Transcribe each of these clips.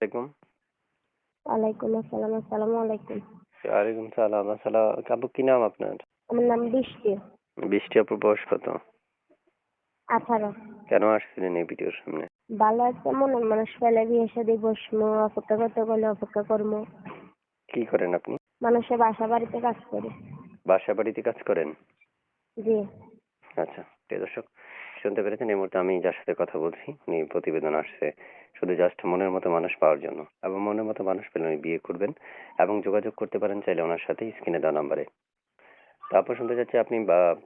আলাইকুম। ওয়ালাইকুম আসসালাম। আসসালামু আলাইকুম। ওয়ালাইকুম সালাম। আপু, কি নাম আপনার? আমার নাম বৃষ্টি। বৃষ্টি আপুর বয়স কত? 18। কেন আসছিলেন এই ভিডিওর সামনে? ভালো আছে মনের মানুষ পেলে বিয়ে শাদী বসবো, অপেক্ষা করতে বলে অপেক্ষা করবো। কি করেন আপনি? মানুষের বাসা বাড়িতে কাজ করি। বাসা বাড়িতে কাজ করেন? জি। আচ্ছা, প্রিয় দর্শক, শুনতে পেরেছেন এই মুহূর্তে আমি যার সাথে কথা বলছি উনি প্রতিবেদন আসছে শুধু জাস্ট মনের মতো মানুষ পাওয়ার জন্য, এবং মনের মতো মানুষ পেলে উনি বিয়ে করবেন এবং যোগাযোগ করতে পারেন চাইলে ওনার সাথে স্ক্রিনে দেওয়া নাম্বারে। তারপর শুনতে চাচ্ছি আপনি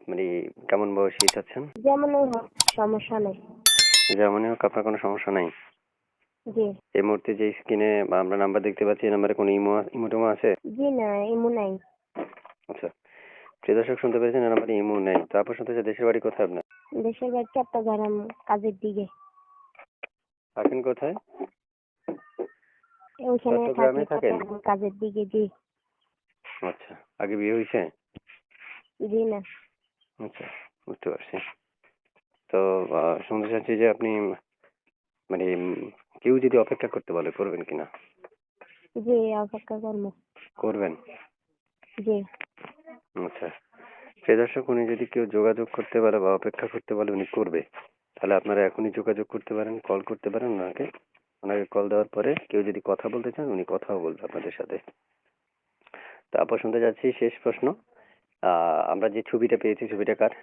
মানে কেমন বয়সী চাচ্ছেন? যেমনই হোক সমস্যা নেই। যেমনই হোক, আপনার কোনো সমস্যা নাই? জি। এই মুহূর্তে যে স্ক্রিনে আমরা নাম্বার দেখতে পাচ্ছি, এই নাম্বারে কোনো ইমো আছে? জি না, এমন নাই। আচ্ছা, প্রিয় দর্শক শুনতে পেরেছেন এই নাম্বারে ইমো নেই। তারপর শুনতে চাই দেশের বাড়ি কোথায় আপনার? দেশের বাড়ি চট্টগ্রাম, কাজের দিকে। থাকেন কোথায়? ওইখানে থাকি, চট্টগ্রামে থাকেন? চট্টগ্রাম কাজের দিকে। জি। আচ্ছা, আগে বিয়ে হয়েছে? জি না। আচ্ছা, বুঝতে পারছি। তো শুনতে চাচ্ছি যে আপনি মানে কেউ যদি অপেক্ষা করতে বলে করবেন কিনা? জি, অপেক্ষা করবো। করবেন? জি। আচ্ছা, প্রিয় দর্শক, উনি যদি কেউ যোগাযোগ করতে পারে বা অপেক্ষা করতে বলে উনি করবে, তাহলে আপনারা এখনই যোগাযোগ করতে পারেন, কল করতে পারেন ওনাকে। ওনাকে কল দেওয়ার পরে কেউ যদি কথা বলতে চান উনি কথাও বলবে আপনাদের সাথে। তারপর শুনতে যাচ্ছি শেষ প্রশ্ন, আমরা যে ছবিটা পেয়েছি ছবিটা কার?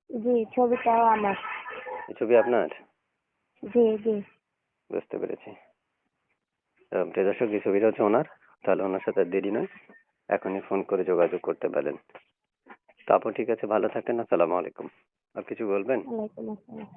জি, ছবিটাও আমার। এই ছবি আপনার? জি জি। বুঝতে পেরেছি। প্রিয় দর্শক, এই ছবিটা হচ্ছে ওনার। তাহলে ওনার সাথে আর দেরি নয়, এখনই ফোন করে যোগাযোগ করতে পারেন। তারপর ঠিক আছে, ভালো থাকেন। আসসালামু আলাইকুম। আর কিছু বলবেন? ওয়ালাইকুম আসসালাম।